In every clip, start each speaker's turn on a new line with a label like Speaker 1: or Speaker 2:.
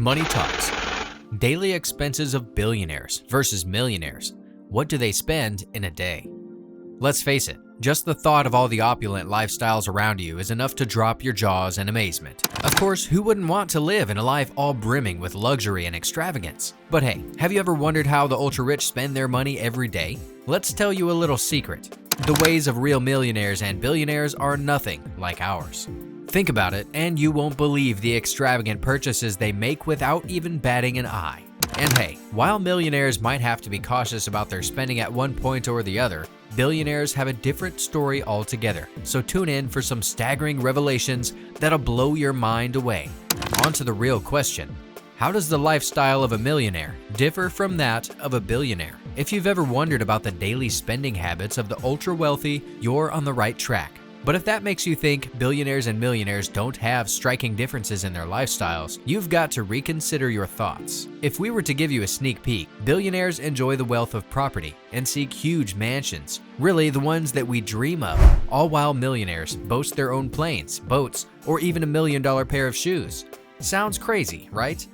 Speaker 1: Money Talks. Daily expenses of billionaires versus millionaires. What do they spend in a day? Let's face it, just the thought of all the opulent lifestyles around you is enough to drop your jaws in amazement. Of course, who wouldn't want to live in a life all brimming with luxury and extravagance? But hey, have you ever wondered how the ultra-rich spend their money every day? Let's tell you a little secret. The ways of real millionaires and billionaires are nothing like ours. Think about it, and you won't believe the extravagant purchases they make without even batting an eye. And hey, while millionaires might have to be cautious about their spending at one point or the other, billionaires have a different story altogether. So tune in for some staggering revelations that'll blow your mind away. On to the real question. How does the lifestyle of a millionaire differ from that of a billionaire? If you've ever wondered about the daily spending habits of the ultra-wealthy, you're on the right track. But if that makes you think billionaires and millionaires don't have striking differences in their lifestyles, you've got to reconsider your thoughts. If we were to give you a sneak peek, billionaires enjoy the wealth of property and seek huge mansions, really the ones that we dream of, all while millionaires boast their own planes, boats, or even $1 million pair of shoes. Sounds crazy, right?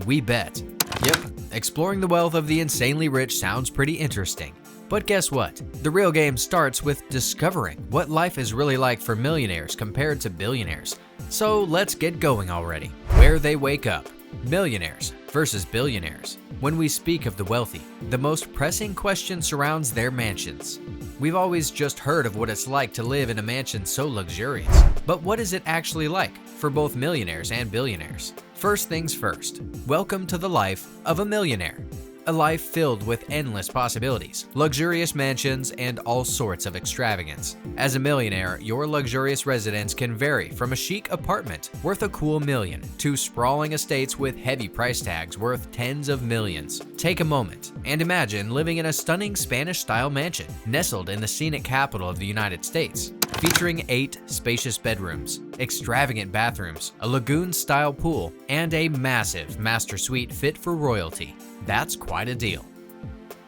Speaker 1: We bet. Yep, exploring the wealth of the insanely rich sounds pretty interesting. But guess what? The real game starts with discovering what life is really like for millionaires compared to billionaires. So let's get going already. Where they wake up. Millionaires versus billionaires. When we speak of the wealthy, the most pressing question surrounds their mansions. We've always just heard of what it's like to live in a mansion so luxurious. But what is it actually like for both millionaires and billionaires? First things first, welcome to the life of a millionaire. A life filled with endless possibilities, luxurious mansions, and all sorts of extravagance. As a millionaire, your luxurious residence can vary from a chic apartment worth a cool $1 million to sprawling estates with heavy price tags worth tens of millions. Take a moment and imagine living in a stunning Spanish-style mansion nestled in the scenic capital of the United States, featuring 8 spacious bedrooms, extravagant bathrooms, a lagoon-style pool, and a massive master suite fit for royalty. That's quite a deal.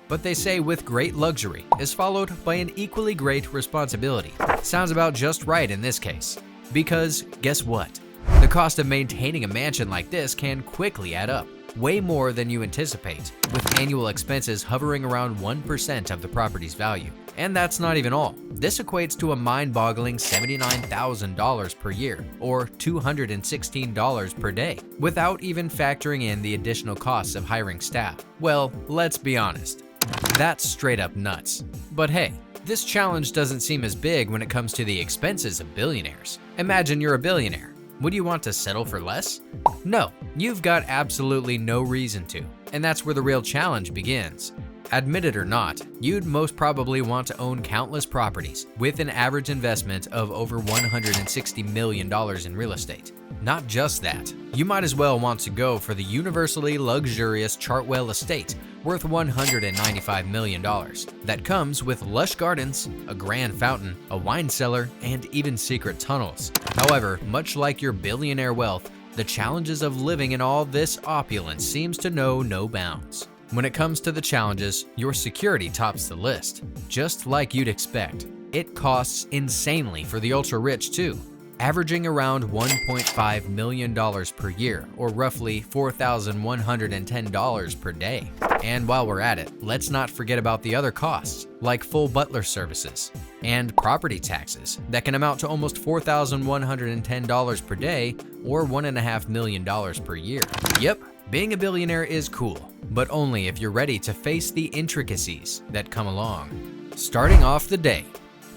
Speaker 1: But they say with great luxury is followed by an equally great responsibility. Sounds about just right in this case. Because guess what? The cost of maintaining a mansion like this can quickly add up, way more than you anticipate, with annual expenses hovering around 1% of the property's value. And that's not even all. This equates to a mind-boggling $79,000 per year, or $216 per day, without even factoring in the additional costs of hiring staff. Well, let's be honest. That's straight up nuts. But hey, this challenge doesn't seem as big when it comes to the expenses of billionaires. Imagine you're a billionaire. Would you want to settle for less? No, you've got absolutely no reason to. And that's where the real challenge begins. Admit it or not, you'd most probably want to own countless properties with an average investment of over $160 million in real estate. Not just that, you might as well want to go for the universally luxurious Chartwell estate worth $195 million. That comes with lush gardens, a grand fountain, a wine cellar, and even secret tunnels. However, much like your billionaire wealth, the challenges of living in all this opulence seems to know no bounds. When it comes to the challenges, your security tops the list. Just like you'd expect, it costs insanely for the ultra-rich too, averaging around $1.5 million per year, or roughly $4,110 per day. And while we're at it, let's not forget about the other costs, like full butler services and property taxes that can amount to almost $4,110 per day, or $1.5 million per year. Yep. Being a billionaire is cool, but only if you're ready to face the intricacies that come along. Starting off the day,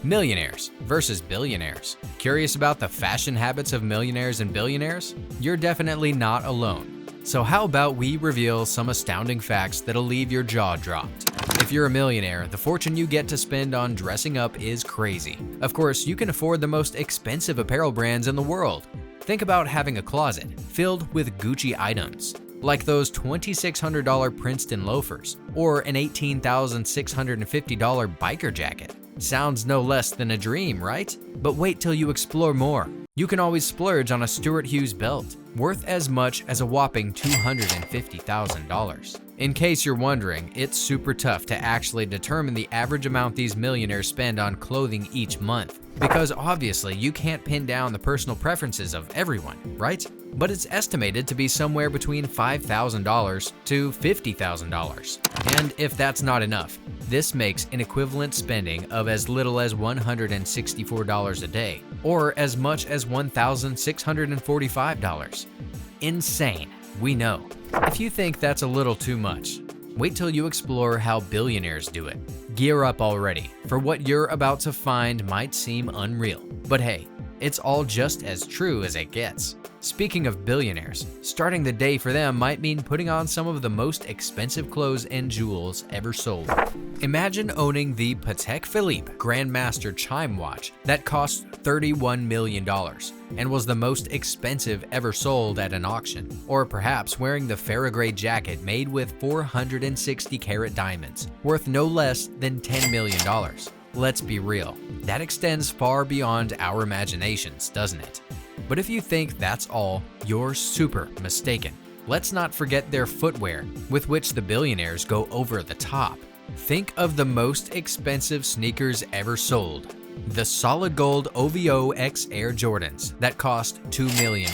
Speaker 1: millionaires versus billionaires. Curious about the fashion habits of millionaires and billionaires? You're definitely not alone. So how about we reveal some astounding facts that'll leave your jaw dropped. If you're a millionaire, the fortune you get to spend on dressing up is crazy. Of course, you can afford the most expensive apparel brands in the world. Think about having a closet filled with Gucci items, like those $2,600 Princeton loafers, or an $18,650 biker jacket. Sounds no less than a dream, right? But wait till you explore more. You can always splurge on a Stuart Hughes belt, worth as much as a whopping $250,000. In case you're wondering, it's super tough to actually determine the average amount these millionaires spend on clothing each month, because obviously you can't pin down the personal preferences of everyone, right? But it's estimated to be somewhere between $5,000 to $50,000. And if that's not enough, this makes an equivalent spending of as little as $164 a day, or as much as $1,645. Insane, we know. If you think that's a little too much, wait till you explore how billionaires do it. Gear up already, for what you're about to find might seem unreal. But hey, it's all just as true as it gets. Speaking of billionaires, starting the day for them might mean putting on some of the most expensive clothes and jewels ever sold. Imagine owning the Patek Philippe Grandmaster Chime watch that cost $31 million and was the most expensive ever sold at an auction. Or perhaps wearing the Faragray jacket made with 460 karat diamonds, worth no less than $10 million. Let's be real, that extends far beyond our imaginations, doesn't it? But if you think that's all, you're super mistaken. Let's not forget their footwear, with which the billionaires go over the top. Think of the most expensive sneakers ever sold. The solid gold OVO X Air Jordans that cost $2 million.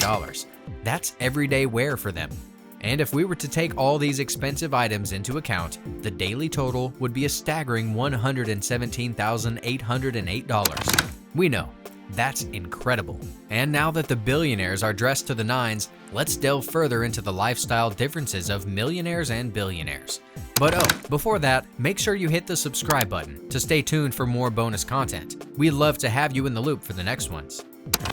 Speaker 1: That's everyday wear for them. And if we were to take all these expensive items into account, the daily total would be a staggering $117,808. We know, that's incredible. And now that the billionaires are dressed to the nines, let's delve further into the lifestyle differences of millionaires and billionaires. But before that, make sure you hit the subscribe button to stay tuned for more bonus content. We'd love to have you in the loop for the next ones.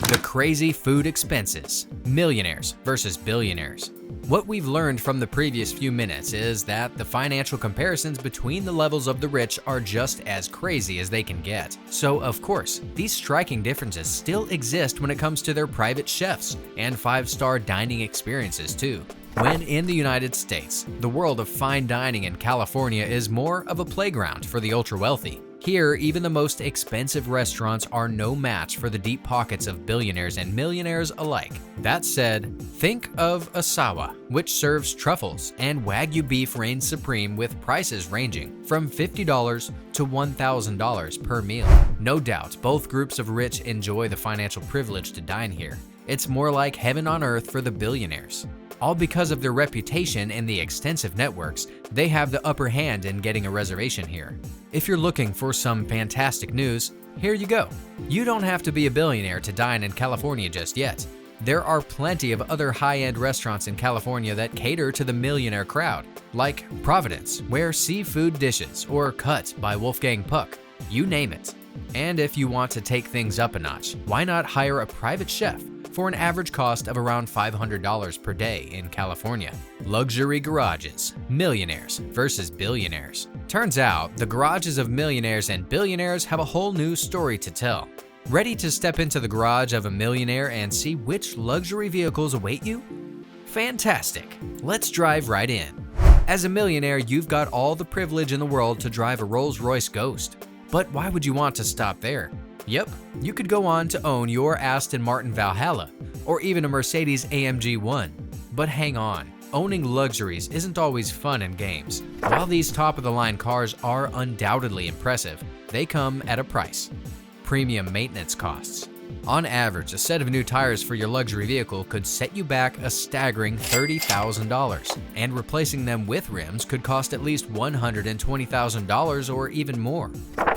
Speaker 1: The crazy food expenses. Millionaires versus billionaires. What we've learned from the previous few minutes is that the financial comparisons between the levels of the rich are just as crazy as they can get. So, of course, these striking differences still exist when it comes to their private chefs and five-star dining experiences too. When in the United States, the world of fine dining in California is more of a playground for the ultra-wealthy. Here, even the most expensive restaurants are no match for the deep pockets of billionaires and millionaires alike. That said, think of Asawa, which serves truffles, and Wagyu beef reigns supreme with prices ranging from $50 to $1,000 per meal. No doubt, both groups of rich enjoy the financial privilege to dine here. It's more like heaven on earth for the billionaires. All because of their reputation and the extensive networks, they have the upper hand in getting a reservation here. If you're looking for some fantastic news, here you go. You don't have to be a billionaire to dine in California just yet. There are plenty of other high-end restaurants in California that cater to the millionaire crowd, like Providence, where seafood dishes, or Cut by Wolfgang Puck, you name it. And if you want to take things up a notch, why not hire a private chef for an average cost of around $500 per day in California? Luxury garages, millionaires versus billionaires. Turns out, the garages of millionaires and billionaires have a whole new story to tell. Ready to step into the garage of a millionaire and see which luxury vehicles await you? Fantastic! Let's drive right in. As a millionaire, you've got all the privilege in the world to drive a Rolls-Royce Ghost. But why would you want to stop there? Yep, you could go on to own your Aston Martin Valhalla, or even a Mercedes AMG 1. But hang on, owning luxuries isn't always fun and games. While these top-of-the-line cars are undoubtedly impressive, they come at a price. Premium maintenance costs. On average, a set of new tires for your luxury vehicle could set you back a staggering $30,000, and replacing them with rims could cost at least $120,000 or even more.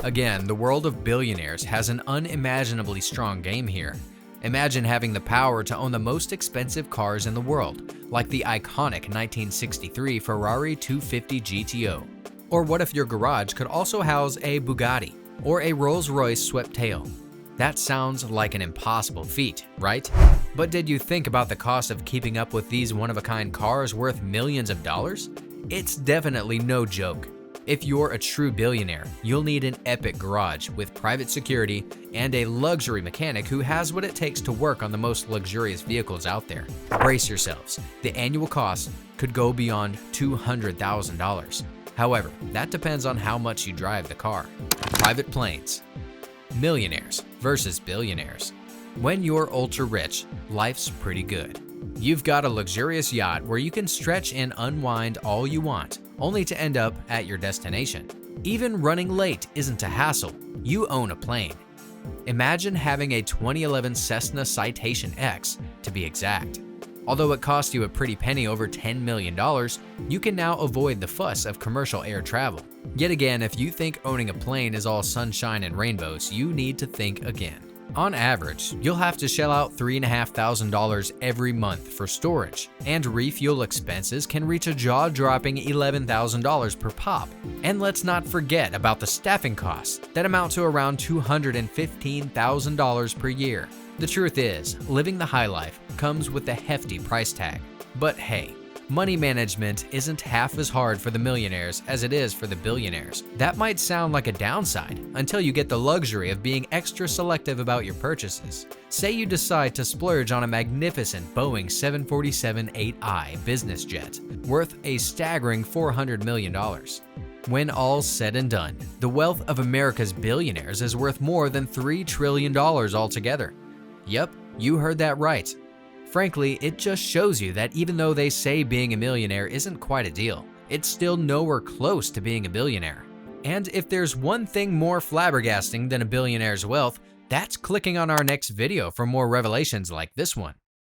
Speaker 1: Again, the world of billionaires has an unimaginably strong game here. Imagine having the power to own the most expensive cars in the world, like the iconic 1963 Ferrari 250 GTO. Or what if your garage could also house a Bugatti or a Rolls-Royce swept tail? That sounds like an impossible feat, right? But did you think about the cost of keeping up with these one-of-a-kind cars worth millions of dollars? It's definitely no joke. If you're a true billionaire, you'll need an epic garage with private security and a luxury mechanic who has what it takes to work on the most luxurious vehicles out there. Brace yourselves, the annual cost could go beyond $200,000. However, that depends on how much you drive the car. Private planes. Millionaires versus billionaires. When you're ultra rich, life's pretty good. You've got a luxurious yacht where you can stretch and unwind all you want, only to end up at your destination. Even running late isn't a hassle. You own a plane. Imagine having a 2011 Cessna Citation X, to be exact. Although it cost you a pretty penny, over $10 million, you can now avoid the fuss of commercial air travel. Yet again, if you think owning a plane is all sunshine and rainbows, you need to think again. On average, you'll have to shell out $3,500 every month for storage, and refuel expenses can reach a jaw-dropping $11,000 per pop. And let's not forget about the staffing costs that amount to around $215,000 per year. The truth is, living the high life comes with a hefty price tag. But hey, money management isn't half as hard for the millionaires as it is for the billionaires. That might sound like a downside until you get the luxury of being extra selective about your purchases. Say you decide to splurge on a magnificent Boeing 747-8i business jet, worth a staggering $400 million. When all's said and done, the wealth of America's billionaires is worth more than $3 trillion altogether. Yep, you heard that right. Frankly, it just shows you that even though they say being a millionaire isn't quite a deal, it's still nowhere close to being a billionaire. And if there's one thing more flabbergasting than a billionaire's wealth, that's clicking on our next video for more revelations like this one.